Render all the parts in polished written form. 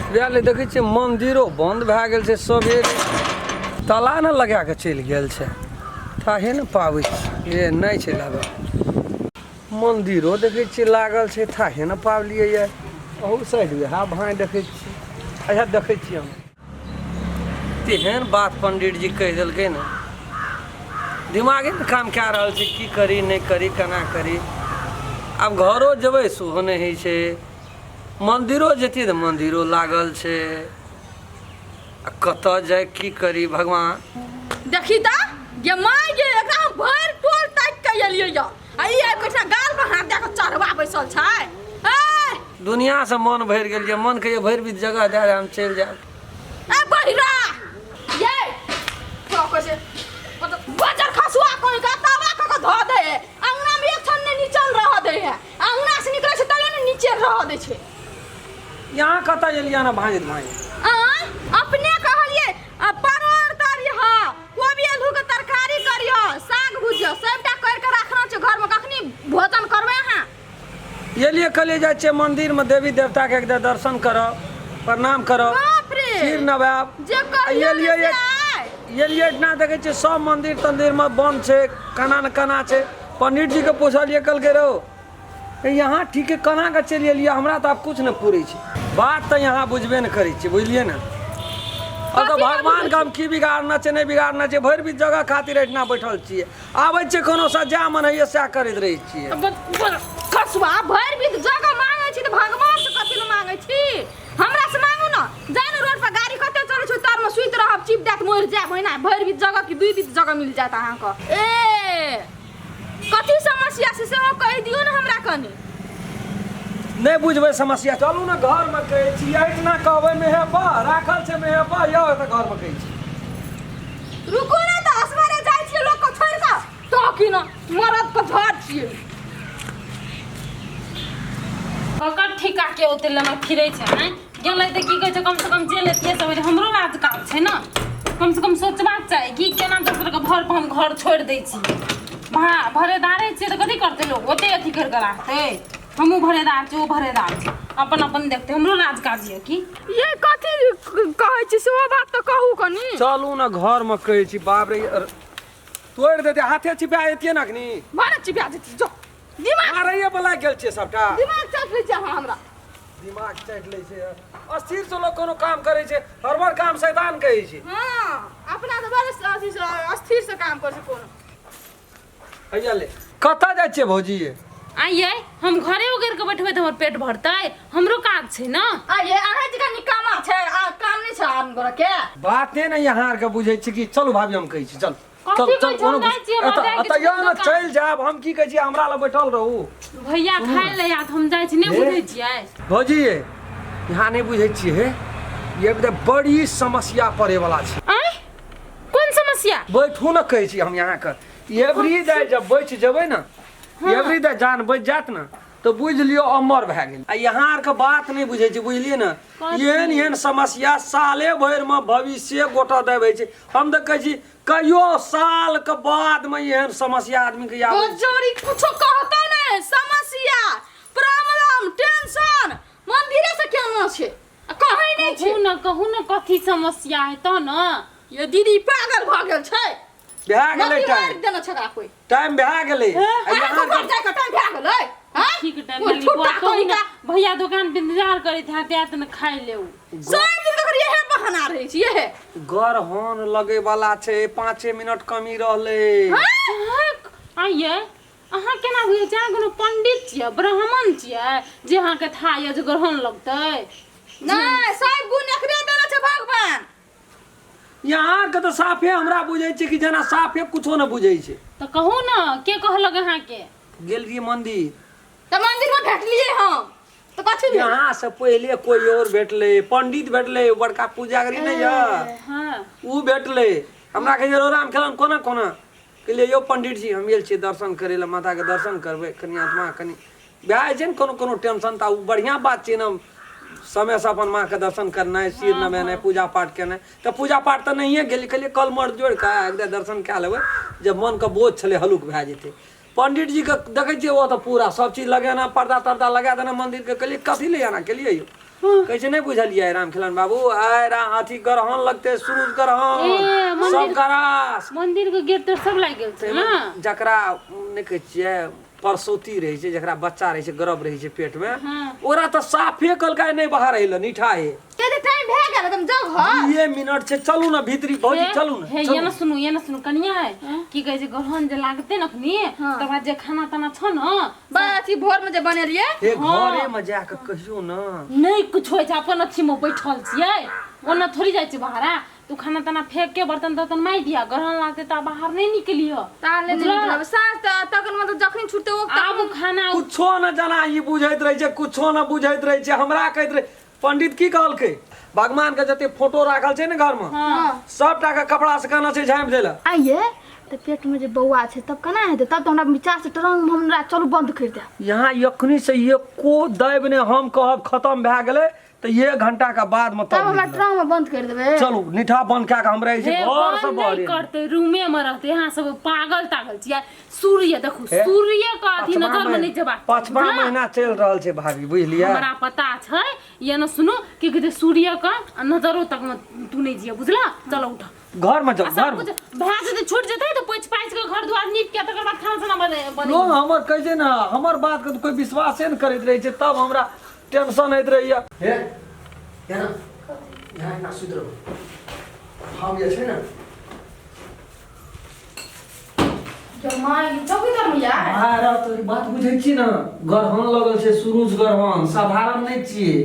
ले देखे छे मंदिरो बंद भए गेल छे सबेरे ताला न लगा के चल गेल छे थाहे न पाबै ये नहीं छे लागल मंदिरो देखे छे लागल छे थाहे न पावलिए ये ओहू साइड में हा भाई देखे छी अच्छा देखे छी हम तेहन बात पंडित जी कह देलकै न दिमागे में काम क्या रहल छे की करी नहीं करी केना करी अब घरों जेबै सेहो नहीं होइ छे मंदिरो जेती तो मंदिरो लागल छे कत जाए की करी भगवान देखी त ये माय गे एकरा भर टोल टाइट के एलियै या आई एकटा गाल पर हाथ दे के चढ़वा बैसल छै ए दुनिया से मन भर गेल ये मन के भर भी जगह दे हम चल जाए ए बहिरा ये को से बाजार खसुआ कोन का तवा का धो दे अंगना में एक छन नीचे रह दे है अंगना से निकले छै तले ने नीचे रह दे छै यहाँ कत एलिया ना भांज भाई अपने कहलिए परोर तरिह कोबी आलू के तरकारी करियो साग भुजियो सबटा कर के रखना छै घर में कखनी भोजन करबे हां ये लिए कले जाय छे मंदिर में देवी देवता के एक दर्शन करो प्रणाम करो बाप रे फिर नवाब जे कहियो ये लिए इतना देखे छे सब मंदिर तंदिर में बंद छे कना न कना छे पंडित जी के पूछलिए कल के रहो यहाँ ठीक है कना के चलिए लिया हमरा तो आप कुछ न पूरी छे बात तो यहाँ बुझबे न करी छे बुझलिए ना और तो भगवान का हम की बिगाड़ना छे नहीं बिगाड़ना छे भर भी जगह खातिर इतना बैठल छिए आबै छे कोनो सजा मन है से करैत रही छिए कसवा भर भी जगह मांगे छी त भगवान से कथि न मांगे छी हमरा से मांगू न जाय न रोड पर गाड़ी कते चलै छै तार में सुइत रहब चिप दात मोर जाय होइना भर भी जगह की दुई बीत जगह मिल जात अहाँ को ए कथि समस्या से सेहो कह दियो न हमरा कनी नहीं बुझबे समस्या चलू ना घर में कहे छी इतना कहबे में है बा राखल छे में है बा यो त घर में कहे छी रुको ना त असवारे जाय छी लोग को छोड़ का तो की न मरद को झड़ छी ओकर ठिका के ओतेले में फिरै छै हैं गेलै त की कहै छै कम से कम जेल एतिए सब हमरो राजकाज छै ना कम से कम सोचबाक चाही कि केना दोसर के घर पर हम घर छोड़ दै छी भरेदारे छियै त कथी करतै लोग ओते अथी कर के राखतै हमहू भरेदार छी ओ भरेदार छी अपन अपन देखते हमरो राजकाज ये की ये कथि कहै छी से बात त कहू कनी चलू ना घर में कहे छी बाप रे तोड़ देते हाथे छिपा एतिए ना कनी मारे चिपा देती जो दिमाग मारे बला गेल छे सबटा दिमाग चट लै छै हमरा दिमाग चट लै छे अस्थिर से लोग कोनो काम करे छे हर बार काम शैतान कहै छे हां अपना त बड़े अथी से अस्थिर से काम कर छै कोनो हैया ले कता जाय छे भौजी ये आइए हम घरे उगर के बैठबे त हमर पेट भरतै हमरो काज छै ना आइए अहाँ जका निकामा छै आ काम नहीं छै आदमी गोरा के बाते नहीं यहाँ के बुझै छी कि चलू भाभी हम कहै छी चल कथी कहै छी हम जाइ छी हमरा जाय के अत यहाँ चल जाब हम की कहै छी हमरा ल बैठल रहू भैया खाय ले या हम जाइ छी नहीं बुझै छियै भौजी ये यहाँ नहीं बुझै छी हे ये बड़ी समस्या पड़े वाला छै आय कोन समस्या बैठू न कहै छी हम यहाँ के एवरी डे जब बैठ जेबै ना एवरी डे जान बैठ जात ना तो बुझ लियो अमर भए गेल आ यहाँ आर के बात नहीं बुझे छी बुझलिए ना एहन एहन समस्या साले भर में भविष्य गोटा देबै छै हम त कहै छी कहियो साल के बाद में एहन समस्या आदमी के आबै जोरी कुछो कहतो ने समस्या प्रॉब्लम टेंशन मंदिरे से केना छै कहै नहीं छै कहू न कथी समस्या है त न ये दीदी पागल भ गेल छै भए गेलै टाइम देना छरा कोई टाइम भए गेलै यहाँ पर जाय के टाइम भए गेलै हां ठीक टाइम भैया दुकान पे इंतजार करैत हाथ आत न खाइ लेउ सब दिन तक यही बहाना रहै छी यही गरहन लगे वाला छै 5 मिनट कमी रहले आइए अहाँ केना बुझै छी अहाँ कोनो पंडित छियै ब्राह्मण छियै जे अहाँ के था ये जे ग्रहण लगतै नहीं सब गुण एकरे देना छै भगवान यहाँ के तो साफे हमरा बुझै छै कि जना साफे कुछो न बुझै छै त कहू न के कहलक अहाँ के गेल रही मंदिर त मंदिर में भेटलिए हम तो कथि यहाँ से पहले कोई और भेटले पंडित भेटले बड़का पूजागरी नहीं है हां ऊ भेटले हमरा कहे राम खेलन कोना कोना कहलिए यो पंडित जी हम गेल छी दर्शन करे ला माता के दर्शन करबे कनी आत्मा कनी ब्याह छै न कोनो कोनो टेंशन ता ऊ बढ़िया बात छै न समय से अपन माँ के दर्शन करना है सिर नमेना पूजा पाठ करना है तो पूजा पाठ तो नहीं है गेली कहलिए कल मर जोड़ का एक दर्शन क्या लेबै जब मन के बोझ छले हलुक भए जेते पंडित जी के देखे छियै वो तो पूरा सब चीज लगाना पर्दा तर्दा लगा देना मंदिर के कहलिए कथी ले आना के लिए कैसे नहीं बुझलिए राम खिलन बाबू आय अथी ग्रहण लगते सूरज ग्रहण सब करास मंदिर के गेट तो सब लाग गेल छै ना जकरा नहीं कह छियै परसौती रहे छै जकरा बच्चा रहे छै गर्भ रहे छै पेट में ओरा तो साफे कलका नहीं बाहर आइल नीठा है के टाइम भे गेल तुम जाओ घर ये मिनट से चलू ना भीतरी भौजी चलू ना हे ये ना सुनु कनिया है की कहे छै ग्रहण जे लागते न अखनी त बाद जे खाना ताना छ न बस ई भोर में जे बनेलिए ए घरे में जाके कहियो ना नहीं कुछ होय छै अपन अथी में बैठल छियै ओना थोड़ी जाय छै बाहर तू खाना ताना फेंक के बर्तन तर्तन माइ दिया ग्रहण लागते त बाहर नहीं निकलियो ताले नहीं निकलब सास तकन मतलब जखनी छुटे ओ आबू खाना कुछो न जाना ई बुझैत रहे छै कुछो न बुझैत रहे छै हमरा कहैत रहे पंडित की कहलकै भगवान के जते फोटो राखल छै ने घर में सबटा के कपड़ा से कहना छै झाँप देला आइए तो पेट में जे बौआ छै तब केना हेतै तब तो हमरा विचार से टरंग में हमरा चलू बंद कर दे यहाँ यखनी से ये को दैब ने हम कहब खत्म भए गेलै तो ये घंटा का बाद में तब हमरा टरंग में बंद कर देबै चलू निठा बंद कए के हम रहे छी घर से नहीं बाहर करते रूमे में रहते यहाँ सब पागल तागल छियै सूर्य देखू सूर्य का अथी नजर में नहीं जेबा 5वां महीना चल रहल छै भाभी बुझलिए हमरा पता छै ये न सुनो कि कहते सूर्य का नजरों तक में तू नहीं जिया बुझला चलो उठ घर में जाओ घर में भाग से छूट जतै तो पोछ पाछ के घर द्वार नीप के तकर बाद खाना साना बने लोग हमर कहै छै ना हमर बात के कोई विश्वासे न करैत रहे छै तब हमरा टेंशन होइत रहैया हे या ना ना सुत रहो हम ये छै ना जमाई चौकीदार में यार अरे तो ई बात बुझै छी ना ग्रहण लगल छै सूरज ग्रहण साधारण नहीं छियै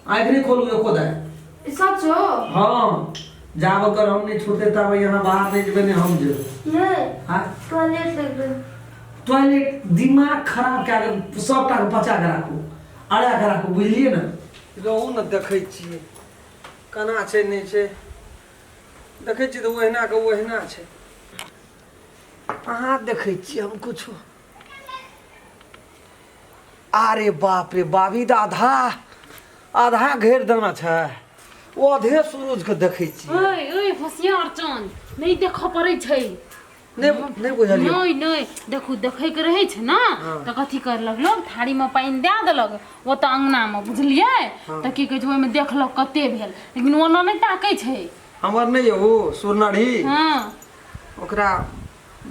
आँखि नहीं खोलू एको दाय ई सब छो हाँ जाब कर हम नहीं छूटते तब यहाँ बाहर नहीं जेबे नहीं हम जेबे ये हाँ टॉयलेट लग गए टॉयलेट दिमाग खराब कए के सबटा के बचा के राखू अड़ा के राखू बुझलिए ना रहू ने देखै छियै केना छै नहीं छै देखै छियै तऽ ओहिना के ओहिना छै अहाँ देखै छियै हम कुछो अरे बाप रे बाबी दा आधा आधा घेर देना छै ओ आधे सूरज के देखै छियै ओए ओए होशियार चंद नहीं देख पड़ै छै नहीं बुझलियै नहीं देखू देखे के रहे छै ना तो कथी कर लगलो थारी में पानी दे देलक वो तो अंगना में बुझलिए तो की कहे छै ओइ में देखलक कते भेल लेकिन ओना नहीं ताकै छै हमर नहीं हो सुरनड़ी हां ओकरा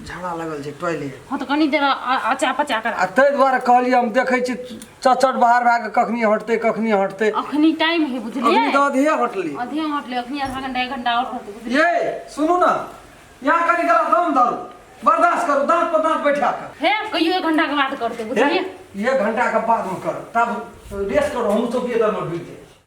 झाड़ा लगल छै टॉयलेट हां तो कनी देर अचा पचा कर आ ताहि दुआरे कहलिए हम देखै छी चचट बाहर भए के कखनी हटते अखनी टाइम है बुझलिए अखनी तो आधे हटली आधे हटले अखनी आधा घंटा 1 घंटा और हटते बुझलिए ये सुनू ना यहाँ कनी करा दम धरू बर्दाश्त करू दांत पर दांत बैठा कर हे कहियो 1 घंटा के बाद करते बुझलिए ये घंटा के बाद में कर तब रेस्ट करो हम तो पिए दम डूब जाए